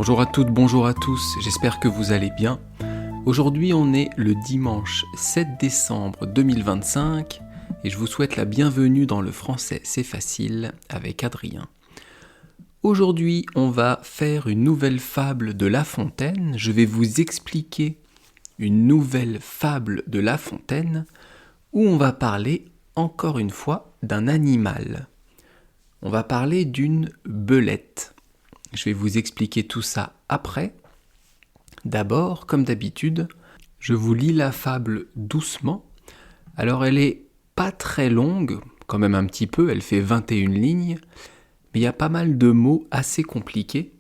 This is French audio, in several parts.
Bonjour à toutes, bonjour à tous, j'espère que vous allez bien. Aujourd'hui on est le dimanche 7 décembre 2025 et je vous souhaite la bienvenue dans le français c'est facile avec Adrien. Aujourd'hui on va faire une nouvelle fable de La Fontaine, je vais vous expliquer une nouvelle fable de La Fontaine où on va parler encore une fois d'un animal. On va parler d'une belette. Je vais vous expliquer tout ça après. D'abord, comme d'habitude, je vous lis la fable doucement. Alors elle est pas très longue, quand même un petit peu, elle fait 21 lignes, mais il y a pas mal de mots assez compliqués.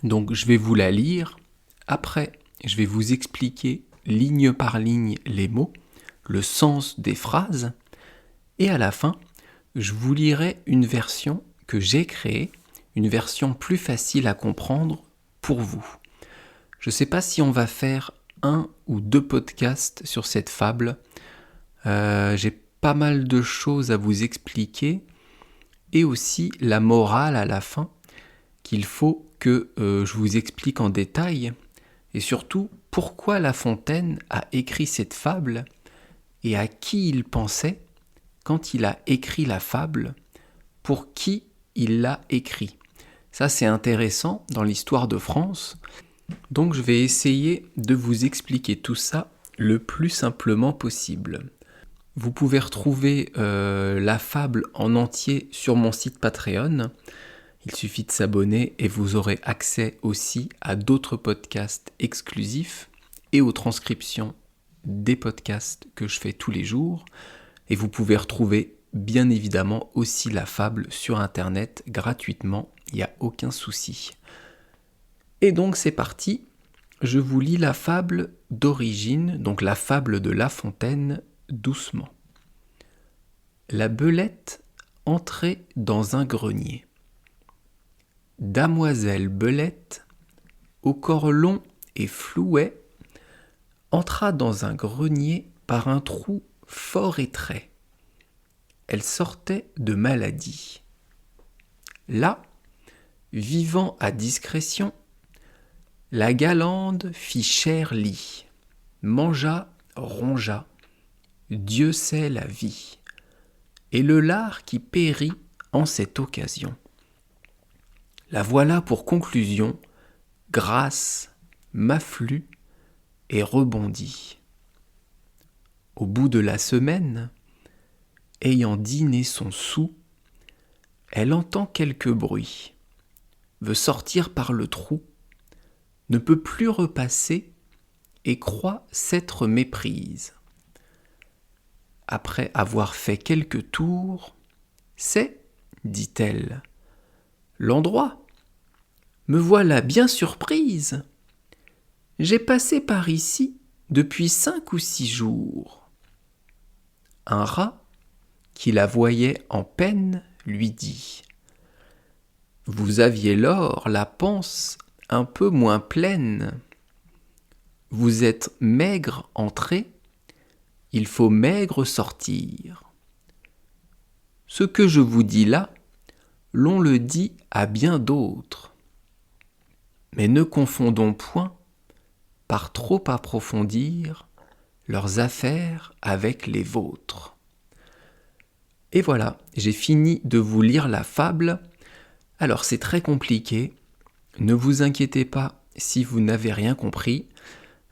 Donc je vais vous la lire. Après, je vais vous expliquer ligne par ligne les mots, le sens des phrases. Et à la fin, je vous lirai une version que j'ai créée, une version plus facile à comprendre pour vous. Je ne sais pas si on va faire 1 ou 2 podcasts sur cette fable. J'ai pas mal de choses à vous expliquer et aussi la morale à la fin qu'il faut que je vous explique en détail et surtout pourquoi La Fontaine a écrit cette fable et à qui il pensait quand il a écrit la fable, pour qui il l'a écrit. Ça, c'est intéressant dans l'histoire de France. Donc, je vais essayer de vous expliquer tout ça le plus simplement possible. Vous pouvez retrouver la fable en entier sur mon site Patreon. Il suffit de s'abonner et vous aurez accès aussi à d'autres podcasts exclusifs et aux transcriptions des podcasts que je fais tous les jours. Et vous pouvez retrouver bien évidemment aussi la fable sur internet gratuitement, il n'y a aucun souci. Et donc c'est parti, je vous lis la fable d'origine, donc la fable de La Fontaine, doucement. La belette entrait dans un grenier. Damoiselle Belette, au corps long et flouet, entra dans un grenier par un trou fort étrait. Elle sortait de maladie. Là, vivant à discrétion, la galande fit cher lit, mangea, rongea, Dieu sait la vie, et le lard qui périt en cette occasion. La voilà pour conclusion, grasse, m'afflue et rebondit. Au bout de la semaine, ayant dîné son soûl, elle entend quelque bruit, veut sortir par le trou, ne peut plus repasser et croit s'être méprise. Après avoir fait quelques tours, c'est, dit-elle, l'endroit. Me voilà bien surprise. J'ai passé par ici depuis 5 ou 6 jours. Un rat, qui la voyait en peine, lui dit « Vous aviez lors la panse un peu moins pleine. Vous êtes maigre entrée, il faut maigre sortir. Ce que je vous dis là, l'on le dit à bien d'autres. Mais ne confondons point, par trop approfondir, leurs affaires avec les vôtres. » Et voilà, j'ai fini de vous lire la fable. Alors c'est très compliqué, ne vous inquiétez pas si vous n'avez rien compris.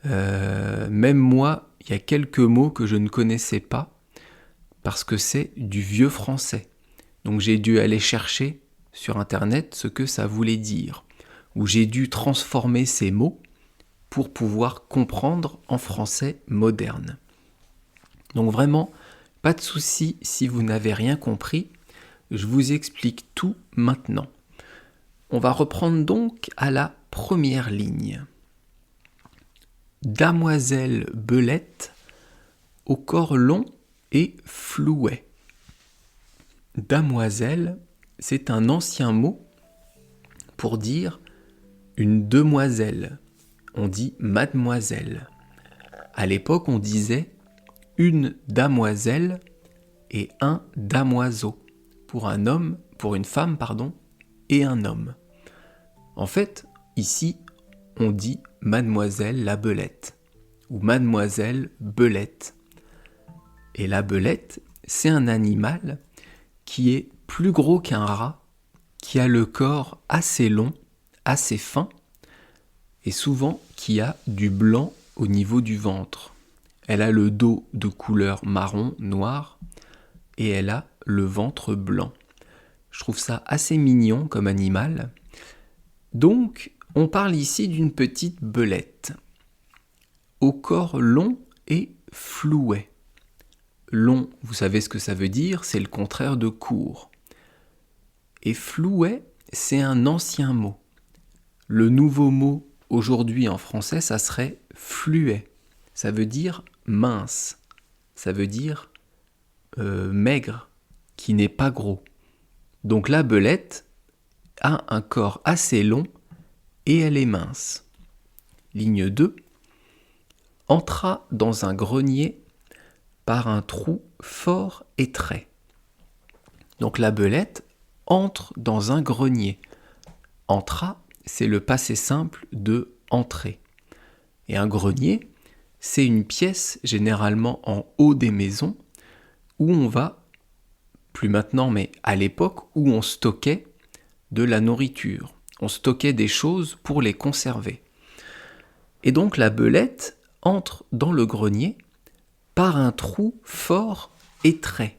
Même moi, il y a quelques mots que je ne connaissais pas, parce que c'est du vieux français. Donc j'ai dû aller chercher sur internet ce que ça voulait dire, ou j'ai dû transformer ces mots pour pouvoir comprendre en français moderne. Donc vraiment, pas de souci si vous n'avez rien compris, je vous explique tout maintenant. On va reprendre donc à la première ligne. Damoiselle Belette, au corps long et flouet. Damoiselle, c'est un ancien mot pour dire une demoiselle. On dit mademoiselle. À l'époque, on disait une damoiselle et un damoiseau pour un homme, pour une femme, et un homme. En fait, Ici, on dit Mademoiselle la Belette ou Mademoiselle Belette. Et la belette, c'est un animal qui est plus gros qu'un rat, qui a le corps assez long, assez fin, et souvent qui a du blanc au niveau du ventre. Elle a le dos de couleur marron, noir, et elle a le ventre blanc. Je trouve ça assez mignon comme animal. Donc, on parle ici d'une petite belette, au corps long et flouet. Long, vous savez ce que ça veut dire, c'est le contraire de court. Et flouet, c'est un ancien mot. Le nouveau mot aujourd'hui en français, ça serait fluet. Ça veut dire mince. Ça veut dire maigre, qui n'est pas gros. Donc la belette a un corps assez long et elle est mince. Ligne 2. Entra dans un grenier par un trou fort étrait. Donc la belette entre dans un grenier. Entra, c'est le passé simple de entrer. Et un grenier, c'est une pièce généralement en haut des maisons où on va, plus maintenant mais à l'époque, où on stockait de la nourriture. On stockait des choses pour les conserver. Et donc la belette entre dans le grenier par un trou fort étrait.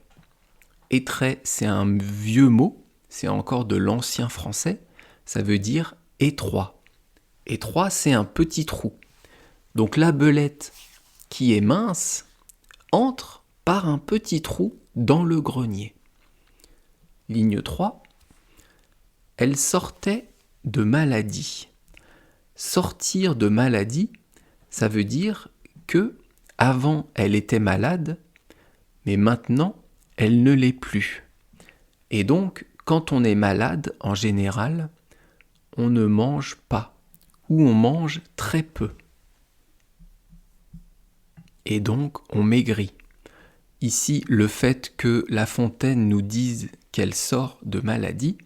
Étrait, c'est un vieux mot, c'est encore de l'ancien français, ça veut dire étroit. Étroit, c'est un petit trou. Donc la belette qui est mince entre par un petit trou dans le grenier. Ligne 3. Elle sortait de maladie. Sortir de maladie, ça veut dire que avant elle était malade, mais maintenant elle ne l'est plus. Et donc, quand on est malade, en général, on ne mange pas, ou on mange très peu. Et donc, on maigrit. Ici, le fait que La Fontaine nous dise qu'elle sort de maladie,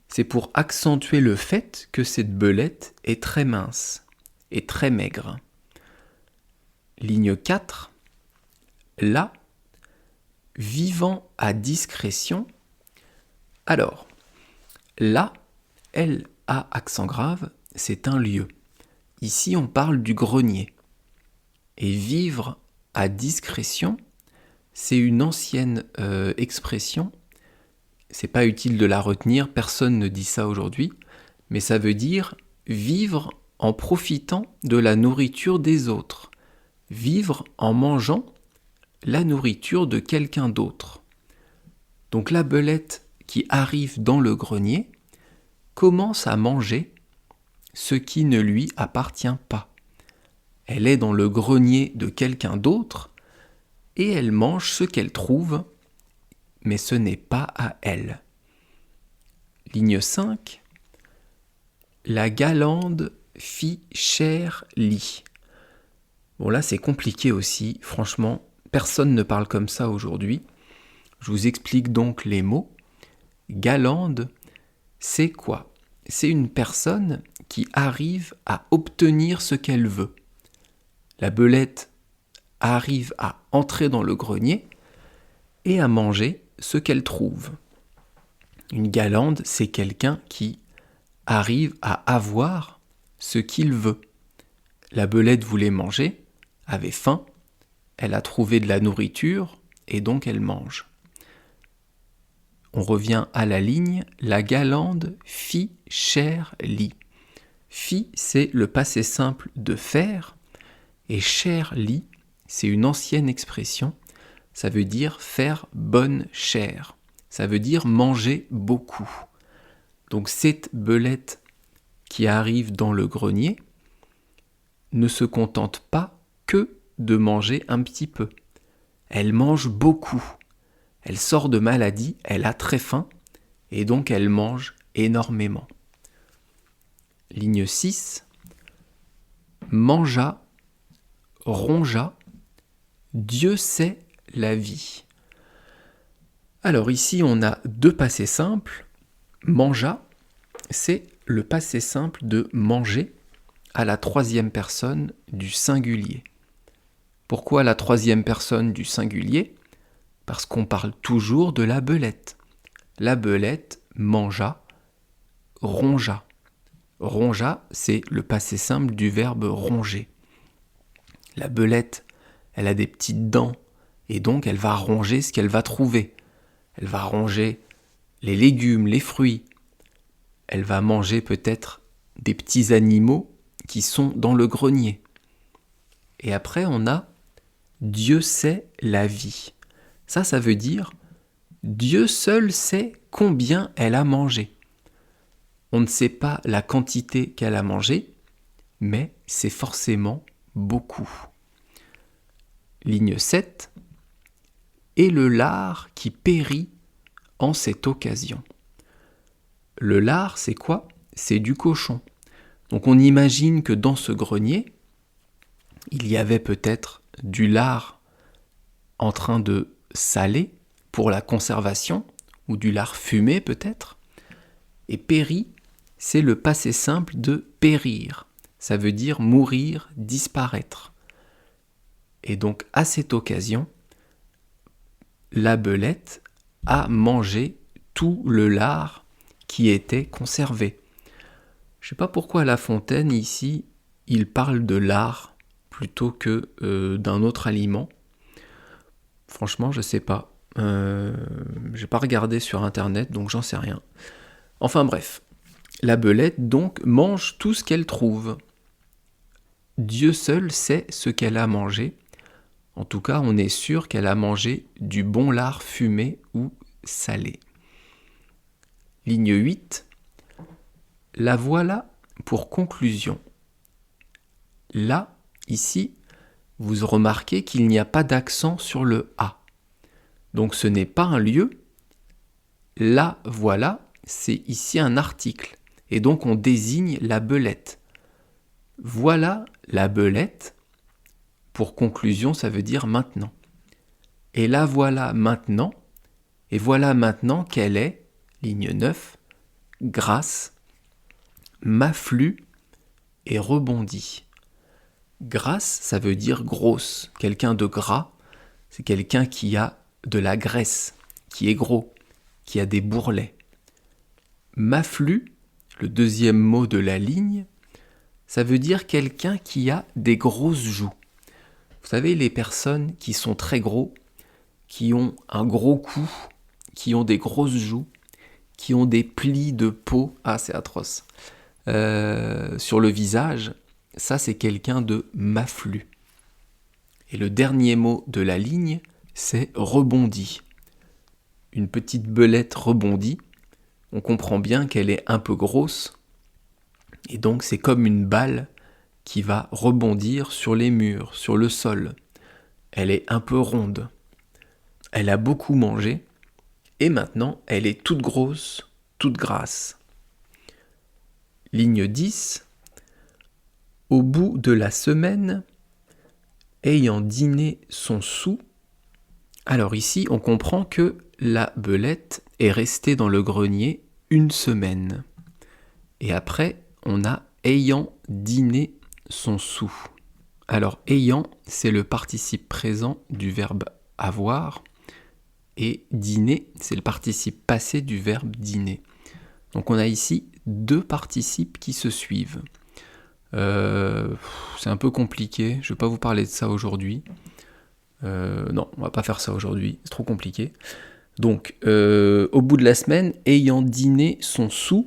c'est pour accentuer le fait que cette belette est très mince et très maigre. Ligne 4. Là, vivant à discrétion. Alors, là, L, A, accent grave, c'est un lieu. Ici, on parle du grenier. Et vivre à discrétion, c'est une ancienne expression. C'est pas utile de la retenir, personne ne dit ça aujourd'hui, mais ça veut dire vivre en profitant de la nourriture des autres. Vivre en mangeant la nourriture de quelqu'un d'autre. Donc la belette qui arrive dans le grenier commence à manger ce qui ne lui appartient pas. Elle est dans le grenier de quelqu'un d'autre et elle mange ce qu'elle trouve, mais ce n'est pas à elle. Ligne 5. La galande fit cher lit. Bon là c'est compliqué aussi, franchement, personne ne parle comme ça aujourd'hui. Je vous explique donc les mots. Galande, c'est quoi ? C'est une personne qui arrive à obtenir ce qu'elle veut. La belette arrive à entrer dans le grenier et à manger ce qu'elle trouve. Une galande, c'est quelqu'un qui arrive à avoir ce qu'il veut. La belette voulait manger, avait faim, elle a trouvé de la nourriture et donc elle mange. On revient à la ligne, la galande fit cher lit. Fit, c'est le passé simple de faire, et cher lit, c'est une ancienne expression, ça veut dire faire bonne chère, ça veut dire manger beaucoup. Donc cette belette qui arrive dans le grenier ne se contente pas que de manger un petit peu. Elle mange beaucoup. Elle sort de maladie, elle a très faim, et donc elle mange énormément. Ligne 6. Mangea, rongea, Dieu sait la vie. Alors ici on a deux passés simples. Mangea, c'est le passé simple de manger à la troisième personne du singulier. Pourquoi la troisième personne du singulier ? Parce qu'on parle toujours de la belette. La belette mangea, rongea. Rongea, c'est le passé simple du verbe ronger. La belette, elle a des petites dents et donc elle va ronger ce qu'elle va trouver. Elle va ronger les légumes, les fruits. Elle va manger peut-être des petits animaux qui sont dans le grenier. Et après, on a Dieu sait la vie. Ça veut dire Dieu seul sait combien elle a mangé. On ne sait pas la quantité qu'elle a mangé, mais c'est forcément beaucoup. Ligne 7. Et le lard qui périt en cette occasion. Le lard, c'est quoi ? C'est du cochon. Donc on imagine que dans ce grenier, il y avait peut-être du lard en train de saler pour la conservation, ou du lard fumé peut-être. Et périt, c'est le passé simple de périr. Ça veut dire mourir, disparaître. Et donc à cette occasion, la belette a mangé tout le lard qui était conservé. Je ne sais pas pourquoi La Fontaine, ici, il parle de lard plutôt que d'un autre aliment. Franchement, je ne sais pas. Je n'ai pas regardé sur Internet, donc j'en sais rien. Enfin bref, la belette, donc, mange tout ce qu'elle trouve. Dieu seul sait ce qu'elle a mangé. En tout cas, on est sûr qu'elle a mangé du bon lard fumé ou salé. Ligne 8. La voilà pour conclusion. Là, ici, vous remarquez qu'il n'y a pas d'accent sur le A. Donc ce n'est pas un lieu. La voilà, c'est ici un article. Et donc on désigne la belette. Voilà la belette. Pour conclusion, ça veut dire maintenant. Et la voilà maintenant. Et voilà maintenant qu'elle est, ligne 9, grasse, m'afflue et rebondit. Grasse, ça veut dire grosse. Quelqu'un de gras, c'est quelqu'un qui a de la graisse, qui est gros, qui a des bourrelets. M'afflue, le deuxième mot de la ligne, ça veut dire quelqu'un qui a des grosses joues. Vous savez, les personnes qui sont très gros, qui ont un gros cou, qui ont des grosses joues, qui ont des plis de peau, c'est atroce, sur le visage, ça c'est quelqu'un de m'afflue. Et le dernier mot de la ligne, c'est rebondi. Une petite belette rebondie, on comprend bien qu'elle est un peu grosse, et donc c'est comme une balle qui va rebondir sur les murs, sur le sol. Elle est un peu ronde. Elle a beaucoup mangé, et maintenant elle est toute grosse, toute grasse. Ligne 10. Au bout de la semaine, ayant dîné son soûl, alors ici on comprend que la belette est restée dans le grenier une semaine. Et après, on a ayant dîné son soûl. Alors ayant, c'est le participe présent du verbe avoir, et dîner, c'est le participe passé du verbe dîner. Donc on a ici deux participes qui se suivent. C'est un peu compliqué, je ne vais pas vous parler de ça aujourd'hui. Non, on va pas faire ça aujourd'hui, c'est trop compliqué. Donc, au bout de la semaine, ayant dîné son soûl,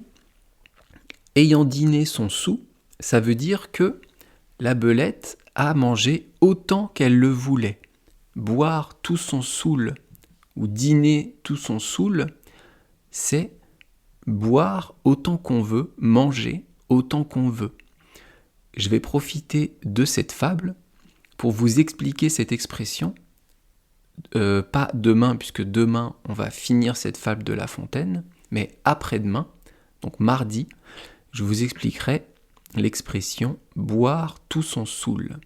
ça veut dire que la belette a mangé autant qu'elle le voulait. Boire tout son soûl ou dîner tout son soûl, c'est boire autant qu'on veut, manger autant qu'on veut. Je vais profiter de cette fable pour vous expliquer cette expression. Pas demain, puisque demain on va finir cette fable de La Fontaine, mais après-demain, donc mardi, je vous expliquerai l'expression « boire tout son soûl ».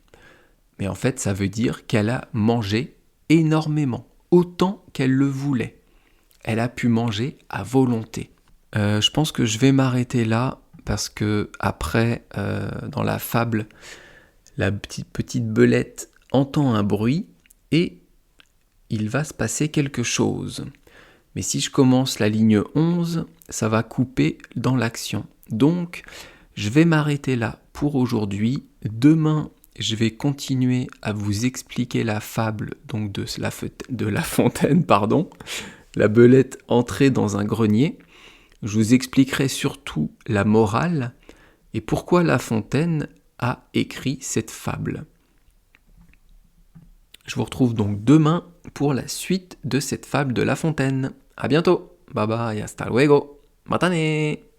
Mais en fait, ça veut dire qu'elle a mangé énormément, autant qu'elle le voulait. Elle a pu manger à volonté. Je pense que je vais m'arrêter là parce que après, dans la fable, la petite belette entend un bruit et il va se passer quelque chose. Mais si je commence la ligne 11, ça va couper dans l'action. Donc, je vais m'arrêter là pour aujourd'hui. Demain, je vais continuer à vous expliquer la fable donc de la fontaine, la belette entrée dans un grenier. Je vous expliquerai surtout la morale et pourquoi La Fontaine a écrit cette fable. Je vous retrouve donc demain pour la suite de cette fable de La Fontaine. À bientôt. Bye bye, hasta luego. Matane.